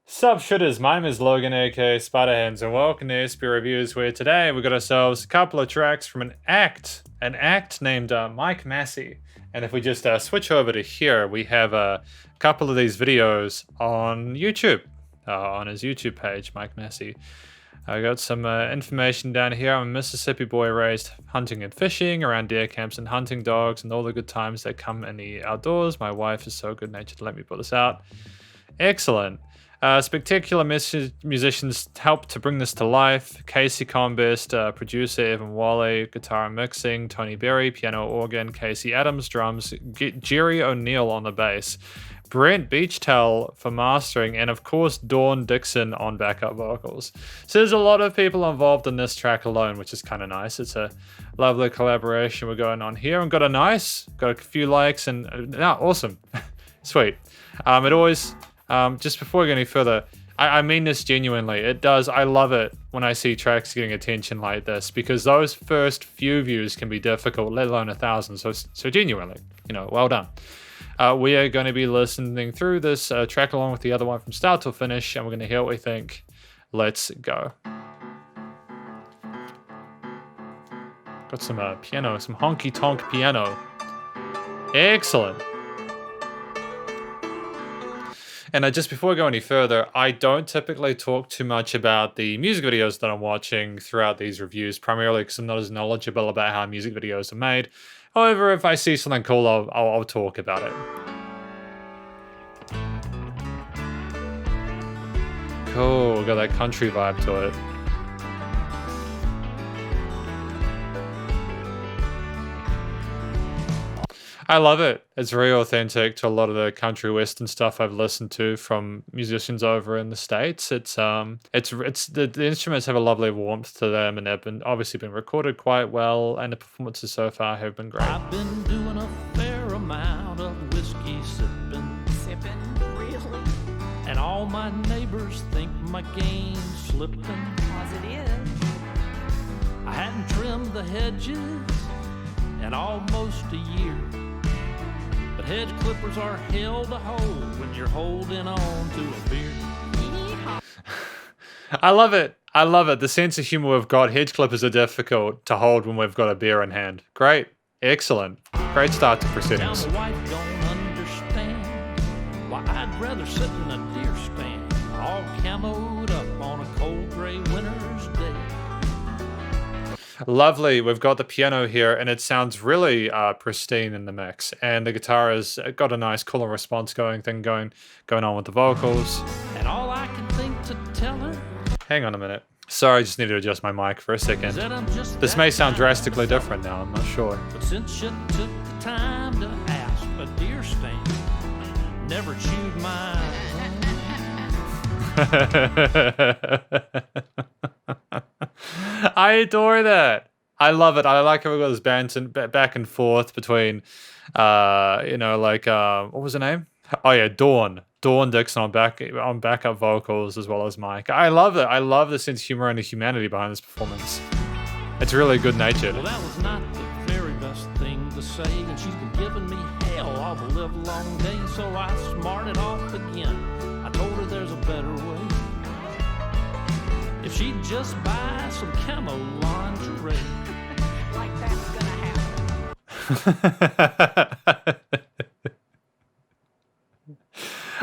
Sup Shredders, my name is Logan aka Spiderhands, and welcome to SP Reviews, where today we got ourselves a couple of tracks from an act named Mike Massey. And if we just switch over to here, we have a couple of these videos on YouTube, on his YouTube page, Mike Massey. I got some information down here. I'm a Mississippi boy raised hunting and fishing around deer camps and hunting dogs and all the good times that come in the outdoors. My wife is so good natured to let me put this out. Excellent. Spectacular musicians helped to bring this to life. Casey Combest, producer Evan Wally, guitar and mixing, Tony Berry, piano, organ, Casey Adams, drums, Jerry O'Neill on the bass, Brent Beachtel for mastering, and of course Dawn Dixon on backup vocals. So there's a lot of people involved in this track alone, which is kind of nice. It's a lovely collaboration we're going on here, and got a few likes, and awesome. Sweet. It always... just before we go any further, I mean this genuinely. I love it when I see tracks getting attention like this, because those first few views can be difficult, let alone 1,000. So genuinely, well done. We are going to be listening through this track along with the other one from start to finish, and we're going to hear what we think. Let's go. Got some piano, some honky tonk piano. Excellent. And just before we go any further, I don't typically talk too much about the music videos that I'm watching throughout these reviews, primarily because I'm not as knowledgeable about how music videos are made. However, if I see something cool, I'll talk about it. Cool, got that country vibe to it. I love it. It's very authentic to a lot of the country western stuff I've listened to from musicians over in the States. It's the instruments have a lovely warmth to them, and they've obviously been recorded quite well, and the performances so far have been great. I've been doing a fair amount of whiskey sipping. Sipping? Really? And all my neighbors think my game's slipping. Cause it is. I hadn't trimmed the hedges in almost a year. But hedge clippers are hell to hold when you're holding on to a beer. Yeehaw. I love it. I love it. The sense of humor we've got. Hedge clippers are difficult to hold when we've got a beer in hand. Great. Excellent. Great start to Now proceedings. my wife don't understand why I'd rather sit in a deer stand, all camoed up on a cold gray winter's day. Lovely. We've got the piano here, and it sounds really pristine in the mix. And the guitar has got a nice cooler response going on with the vocals. And all I can think to tell her Hang on a minute. Sorry, I just need to adjust my mic for a is second. that I'm just This that may sound kind. drastically different now. I'm not sure. But since you took the time to ask, a deer stand never chewed my I adore that. I love it. I like how we got this banter back and forth between, what was her name? Oh yeah, Dawn Dixon on backup vocals as well as Mike. I love it. I love the sense of humor and the humanity behind this performance. It's really good natured. Well, that was not the very best thing to say, and she's been giving me hell all the livelong day, so I smarted off again. I told her there's a better way. If she'd just buy some camo lingerie. Like that's gonna happen.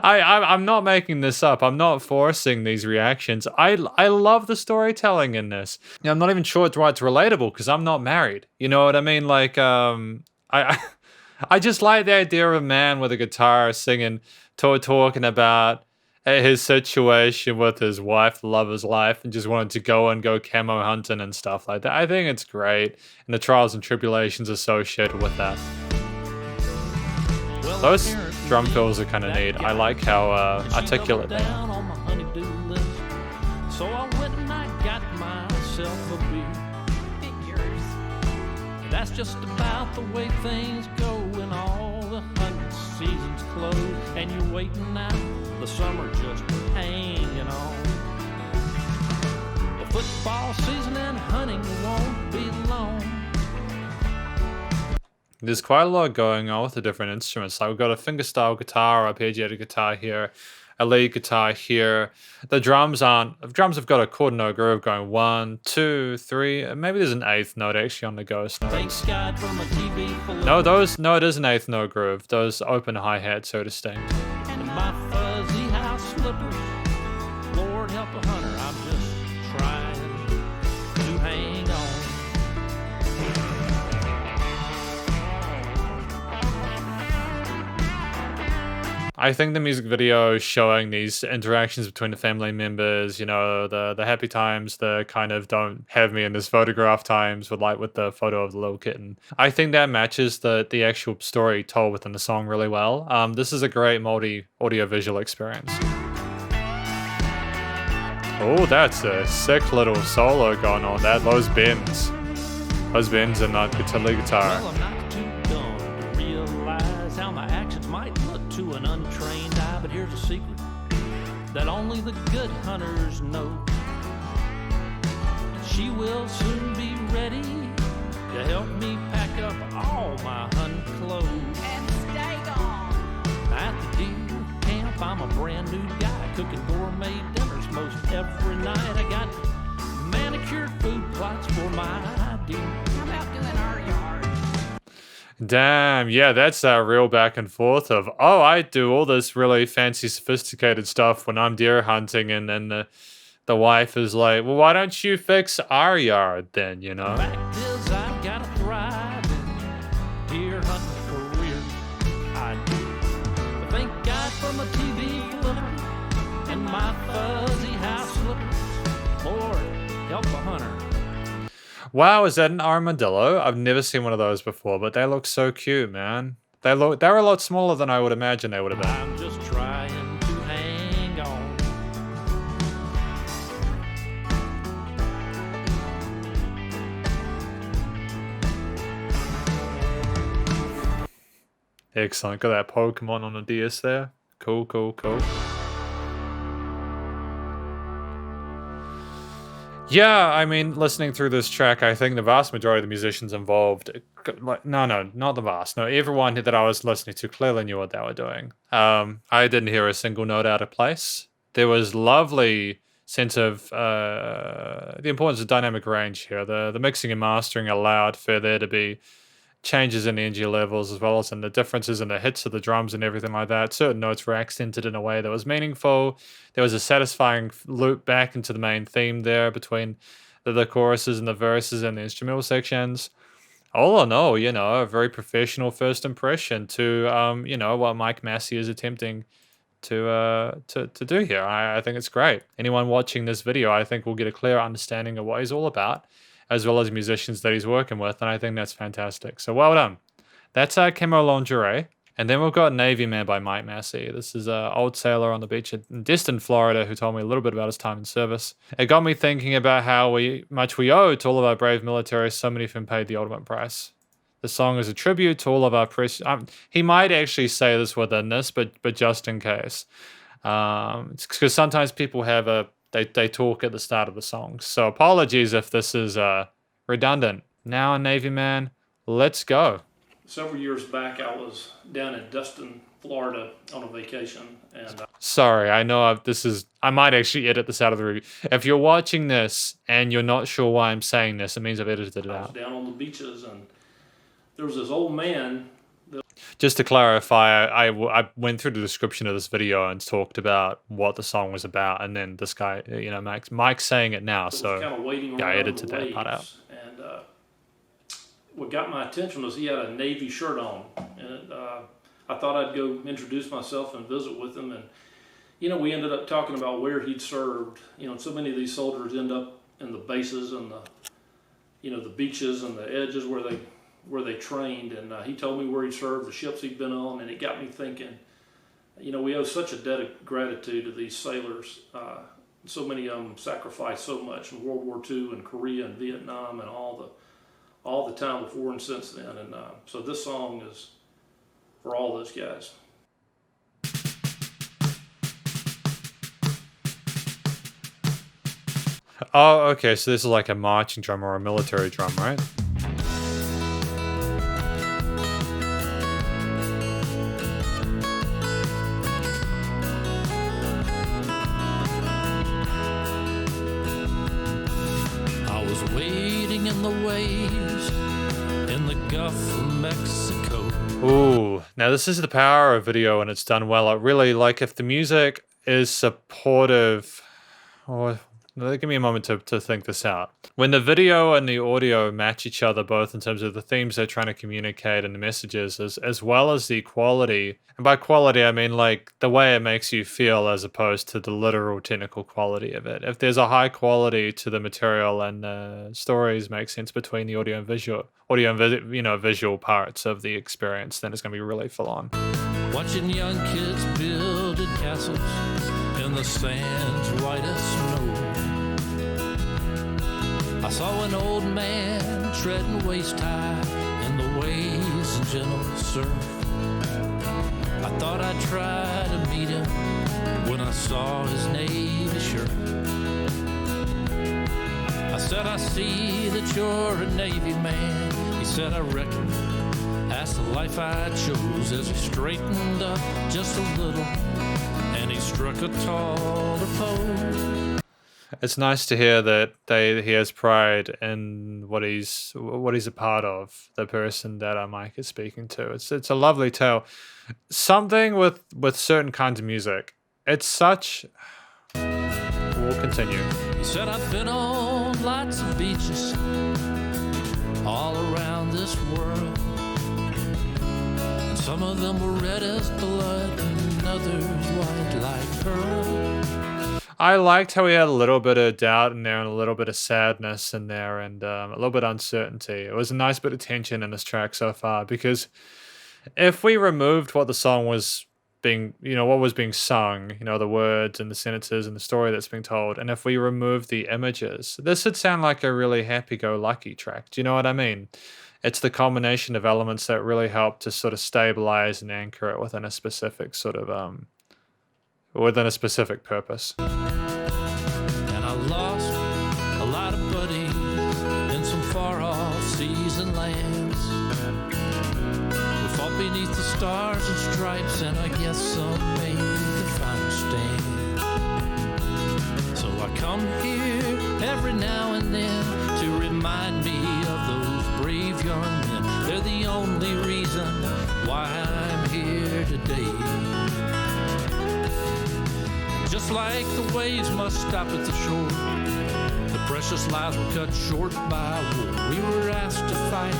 I'm not making this up. I'm not forcing these reactions. I love the storytelling in this. I'm not even sure why it's relatable because I'm not married. You know what I mean? Like, I just like the idea of a man with a guitar singing, talking about his situation with his wife, the love of his life, and just wanted to go camo hunting and stuff like that. I think it's great, and the trials and tribulations associated with that. Well, Those apparently drum fills are kind of neat. I like how articulate they are. down on my honey-do list. So I went and I got myself a beer. Figures. That's just about the way things go when all the hunting season's closed and you're waiting out the summer just hanging on. The football season and hunting won't be long. There's quite a lot going on with the different instruments. Like we've got a fingerstyle guitar, arpeggiated guitar here, a lead guitar here. The drums have got a chord note groove going 1, 2, 3. Maybe there's an eighth note actually on the ghost notes. Thanks God from a TV full No, of it is an eighth note groove. Those open hi-hat, so distinct. and my fuzzy house slippers. Lord help a hunter, I'm just trying to hang on. I think the music video showing these interactions between the family members, you know, the happy times, the kind of don't have me in this photograph times with the photo of the little kitten. I think that matches the actual story told within the song really well. This is a great audio visual experience. Oh, that's a sick little solo going on there. Those bends and not lead guitar. Well, I'm not too dumb to realize how my actions might look to an untrained eye, but here's a secret that only the good hunters know. She will soon be ready to help me pack up all my hunting clothes. And stay gone. At the deer camp, I'm a brand new guy cooking gourmet dinners most every night. I got manicured food plots for my deer. How about doing our yard? Damn, yeah, that's a real back and forth of, oh, I do all this really fancy, sophisticated stuff when I'm deer hunting, and then the wife is like, well, why don't you fix our yard then, you know? Fact is, I've got a thriving deer hunting career. I do. But thank God for my TV flipper and my fuzzy house slippers. Lord, help a hunter. Wow, is that an armadillo? I've never seen one of those before, but they look so cute, man. They're a lot smaller than I would imagine they would have been. I'm just trying to hang on. Excellent. Got that Pokemon on the DS there. Cool, cool, cool. Yeah, I mean, listening through this track, I think the vast majority of the musicians involved, no, not the vast, no, everyone that I was listening to clearly knew what they were doing. I didn't hear a single note out of place. There was lovely sense of the importance of dynamic range here. The mixing and mastering allowed for there to be changes in energy levels, as well as in the differences in the hits of the drums and everything like that. Certain notes were accented in a way that was meaningful. There was a satisfying loop back into the main theme there between the choruses and the verses and the instrumental sections. All in all, you know, a very professional first impression to, you know, what Mike Massey is attempting to do here. I think it's great. Anyone watching this video, I think will get a clear understanding of what he's all about, as well as musicians that he's working with, and I think that's fantastic. So well done. That's Camo Lingerie. And then we've got Navy Man by Mike Massey. This is an old sailor on the beach in distant Florida who told me a little bit about his time in service. It got me thinking about how much we owe to all of our brave military. So many of them paid the ultimate price. The song is a tribute to all of our precious... he might actually say this within this, but just in case. It's because sometimes people have They talk at the start of the song. So apologies if this is redundant. Now, Navy Man, let's go. Several years back, I was down in Destin, Florida on a vacation. And Sorry, I know I might actually edit this out of the review. If you're watching this and you're not sure why I'm saying this, it means I've edited it I was out. down on the beaches, and there was this old man. Just to clarify, I went through the description of this video and talked about what the song was about, and then this guy, you know, Mike's saying it now, so kind of waiting yeah, I around edited the that part out. waves. And what got my attention was he had a Navy shirt on, and I thought I'd go introduce myself and visit with him. And you know, we ended up talking about where he'd served. You know, so many of these soldiers end up in the bases and the beaches and the edges where they trained, and he told me where he served, the ships he'd been on, and it got me thinking, you know, we owe such a debt of gratitude to these sailors. So many of them sacrificed so much in World War II and Korea and Vietnam and all the time before and since then. And so this song is for all those guys. Oh, okay, so this is like a marching drum or a military drum, right? on the waves in the Gulf of Mexico. Ooh, now this is the power of video and it's done well. I really like if the music is supportive. Oh, give me a moment to think this out. When the video and the audio match each other, both in terms of the themes they're trying to communicate and the messages, as well as the quality. And by quality, I mean like the way it makes you feel as opposed to the literal technical quality of it. If there's a high quality to the material and the stories make sense between the audio and visual, visual parts of the experience, then it's going to be really full on. Watching young kids building castles in the sand's white as snow. I saw an old man treading waist high in the waves and gentle surf. I thought I'd try to meet him when I saw his Navy shirt. I said, I see that you're a Navy man. He said, I reckon that's the life I chose. As he straightened up just a little and he struck a taller pose. It's nice to hear that he has pride in what he's a part of, the person that Mike is speaking to. It's a lovely tale. Something with certain kinds of music. It's such. We'll continue. He said, I've been on lots of beaches all around this world, and some of them were red as blood and others white like pearl. I liked how he had a little bit of doubt in there and a little bit of sadness in there and a little bit of uncertainty. It was a nice bit of tension in this track so far, because if we removed what the song was being, what was being sung, the words and the sentences and the story that's being told, and if we removed the images, this would sound like a really happy-go-lucky track. Do you know what I mean? It's the combination of elements that really help to sort of stabilize and anchor it within a specific sort of within a specific purpose. And I lost a lot of buddies in some far-off seas and lands. We fought beneath the stars and stripes, and I guess some made the final stand. So I come here every now and then to remind me of those brave young men. They're the only reason why I'm here today. Just like the waves must stop at the shore, the precious lives were cut short by war. We were asked to fight,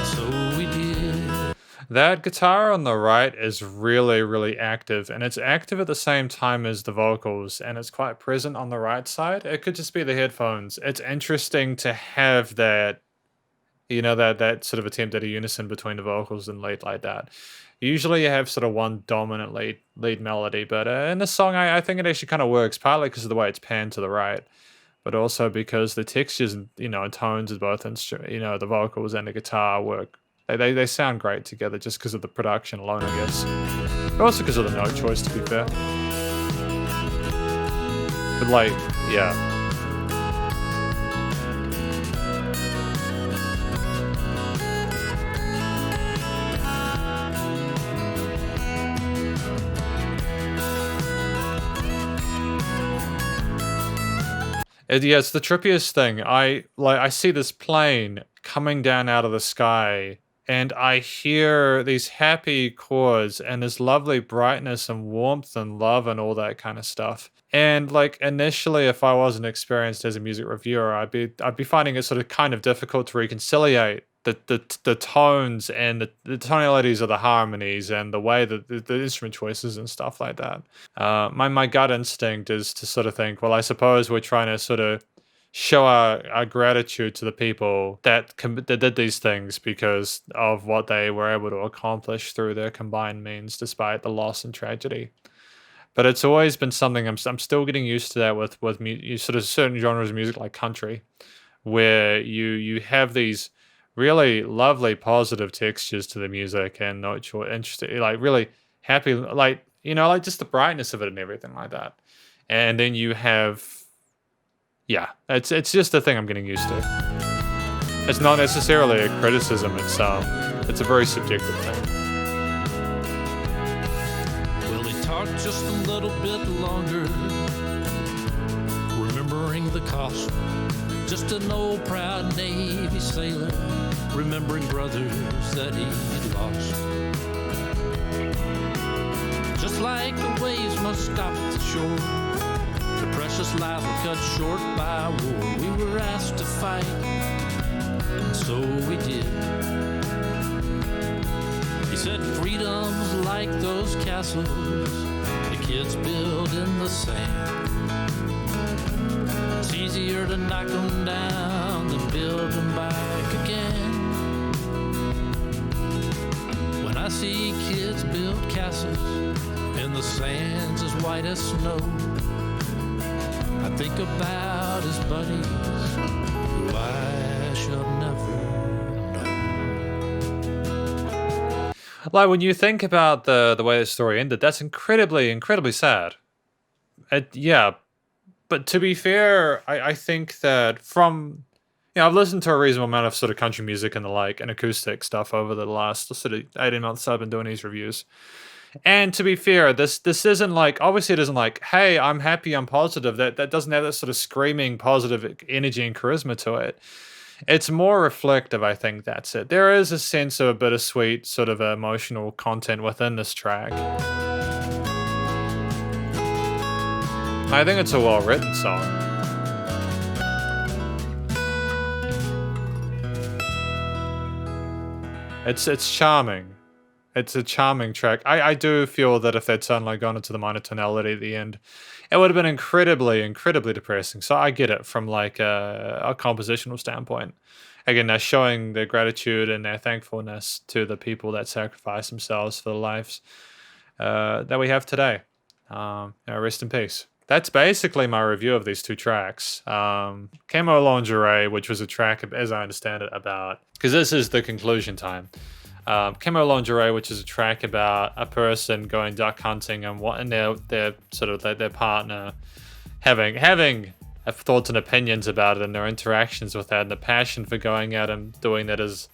so we did. That guitar on the right is really, really active, and it's active at the same time as the vocals, and it's quite present on the right side. It could just be the headphones. It's interesting to have that, that sort of attempt at a unison between the vocals and lead like that. Usually you have sort of one dominant lead melody, but in this song, I think it actually kind of works, partly because of the way it's panned to the right, but also because the textures, and tones of both the vocals and the guitar work. They sound great together just because of the production alone, I guess. But also because of the note choice, to be fair. But yeah. It's the trippiest thing. I see this plane coming down out of the sky, and I hear these happy chords and this lovely brightness and warmth and love and all that kind of stuff. And initially, if I wasn't experienced as a music reviewer, I'd be finding it sort of kind of difficult to reconciliate the tones and the tonalities of the harmonies and the way that the instrument choices and stuff like that. My gut instinct is to sort of think, well, I suppose we're trying to sort of show our gratitude to the people that did these things because of what they were able to accomplish through their combined means, despite the loss and tragedy. But it's always been something I'm still getting used to that with sort of certain genres of music like country, where you have these really lovely positive textures to the music and note choice, interesting, really happy, just the brightness of it and everything like that. And then you have, it's just a thing I'm getting used to. It's not necessarily a criticism. It's a very subjective thing. Well, they talked just a little bit longer. Remember covering the cost. Just an old proud Navy sailor, remembering brothers that he'd lost. Just like the waves must stop at the shore, the precious lives were cut short by war. We were asked to fight, and so we did. He said freedom's like those castles the kids build in the sand. It's easier to knock them down than build them back again. When I see kids build castles in the sands as white as snow, I think about his buddies who I shall never know. Like, when you think about the way the story ended, that's incredibly sad. Yeah, but to be fair, I think that from, I've listened to a reasonable amount of sort of country music and the like and acoustic stuff over the last sort of 18 months I've been doing these reviews. And to be fair, this isn't like, obviously it isn't like, hey, I'm happy, I'm positive. That doesn't have that sort of screaming positive energy and charisma to it. It's more reflective, I think that's it. There is a sense of a bittersweet sort of emotional content within this track. I think it's a well-written song. It's charming. It's a charming track. I do feel that if they'd suddenly gone into the minor tonality at the end, it would have been incredibly depressing. So I get it from like a compositional standpoint. Again, they're showing their gratitude and their thankfulness to the people that sacrificed themselves for the lives that we have today. Rest in peace. That's basically my review of these two tracks. Camo Lingerie, which was a track, as I understand it, about, because this is the conclusion time. Camo Lingerie, which is a track about a person going duck hunting and their sort of their partner having thoughts and opinions about it and their interactions with that and the passion for going out and doing that as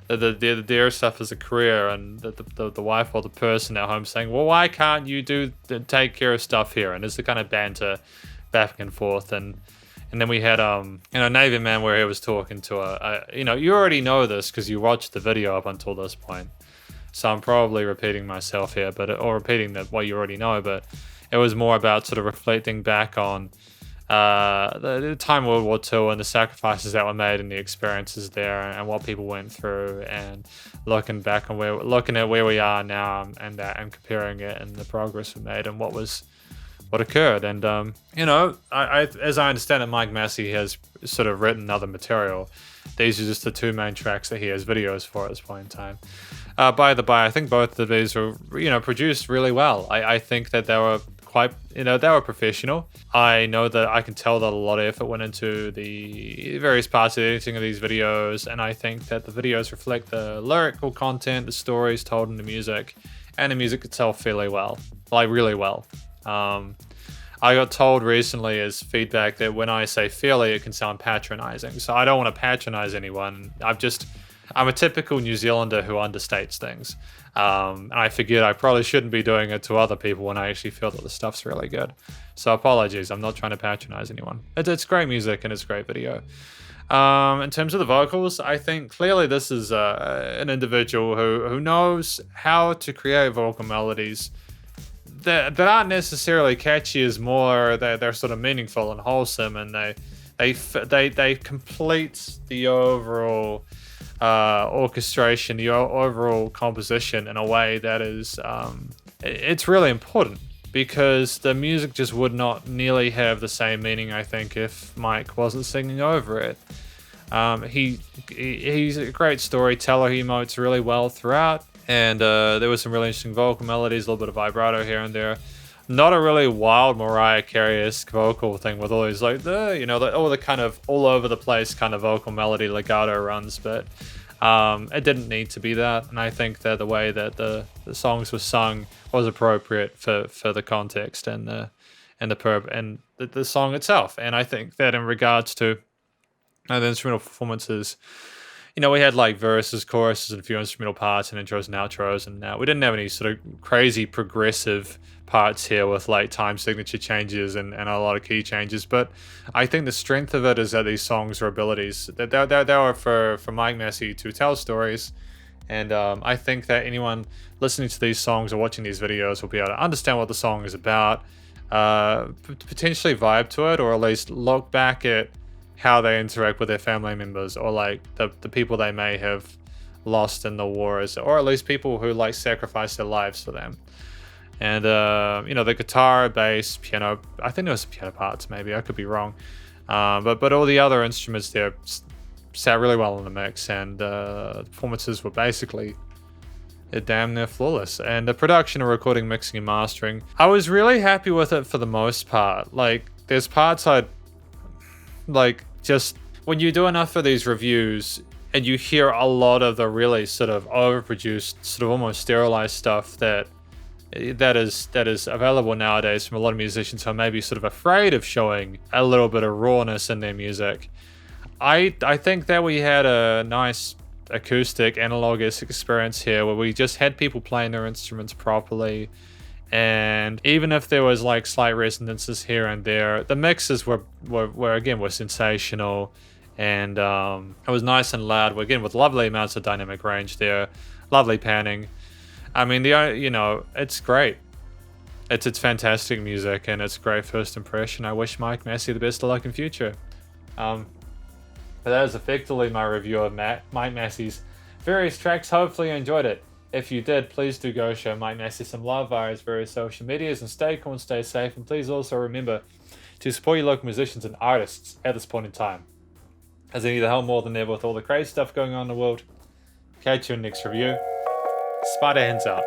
their stuff as a career, and the wife or the person at home saying, well, why can't you take care of stuff here? And there's the kind of banter back and forth. And then we had Navy Man, where he was talking to you already know this because you watched the video up until this point, so I'm probably repeating myself here, or repeating what you already know, but it was more about sort of reflecting back on the time of World War II and the sacrifices that were made and the experiences there and what people went through, and looking back on looking at where we are now and comparing it and the progress we made and what occurred. And I as I understand it, Mike Massey has sort of written other material. These are just the two main tracks that he has videos for at this point in time. By the by, I think both of these were produced really well. I think that they were quite, they were professional. I know that I can tell that a lot of effort went into the various parts of the editing of these videos, and I think that the videos reflect the lyrical content, the stories told in the music, and the music itself fairly well, like really well. I got told recently as feedback that when I say fairly, it can sound patronizing. So I don't want to patronize anyone. I'm a typical New Zealander who understates things. And I figured I probably shouldn't be doing it to other people when I actually feel that the stuff's really good. So apologies, I'm not trying to patronize anyone. It's great music and it's great video. In terms of the vocals, I think clearly this is an individual who knows how to create vocal melodies that aren't necessarily catchy, as more they're sort of meaningful and wholesome, and they complete the overall orchestration, the overall composition in a way that is it's really important, because the music just would not nearly have the same meaning, I think, if Mike wasn't singing over it. He's a great storyteller. He emotes really well throughout. And there was some really interesting vocal melodies, a little bit of vibrato here and there. Not a really wild Mariah Carey-esque vocal thing with all these all the kind of all over the place kind of vocal melody legato runs, but it didn't need to be that. And I think that the way that the songs were sung was appropriate for the context and the song itself. And I think that in regards to the instrumental performances, you know, we had like verses, choruses, and a few instrumental parts and intros and outros, and we didn't have any sort of crazy progressive parts here with like time signature changes and a lot of key changes. But I think the strength of it is that these songs are abilities. That they are for Mike Massey to tell stories. And I think that anyone listening to these songs or watching these videos will be able to understand what the song is about, potentially vibe to it, or at least look back at how they interact with their family members, or like the people they may have lost in the wars, or at least people who like sacrificed their lives for them. And you know, the guitar, bass, piano, I think there was piano parts, maybe I could be wrong, but all the other instruments there sat really well in the mix, and the performances were basically damn near flawless. And the production and recording, mixing and mastering, I was really happy with it for the most part. Like, there's parts I'd like, just when you do enough of these reviews and you hear a lot of the really sort of overproduced, sort of almost sterilized stuff that is available nowadays from a lot of musicians who are maybe sort of afraid of showing a little bit of rawness in their music. I think that we had a nice acoustic analogous experience here where we just had people playing their instruments properly, and even if there was like slight resonances here and there, the mixes were sensational, and it was nice and loud, again with lovely amounts of dynamic range there, lovely panning. I mean, you know, it's great. It's fantastic music, and it's a great first impression. I wish Mike Massey the best of luck in future. But that is effectively my review of Mike Massey's various tracks. Hopefully you enjoyed it. If you did, please do go show Mike Massey some love via his various social medias, and stay cool and stay safe. And please also remember to support your local musicians and artists at this point in time, as they need the help more than ever with all the crazy stuff going on in the world. Catch you in the next review. Spider hands out.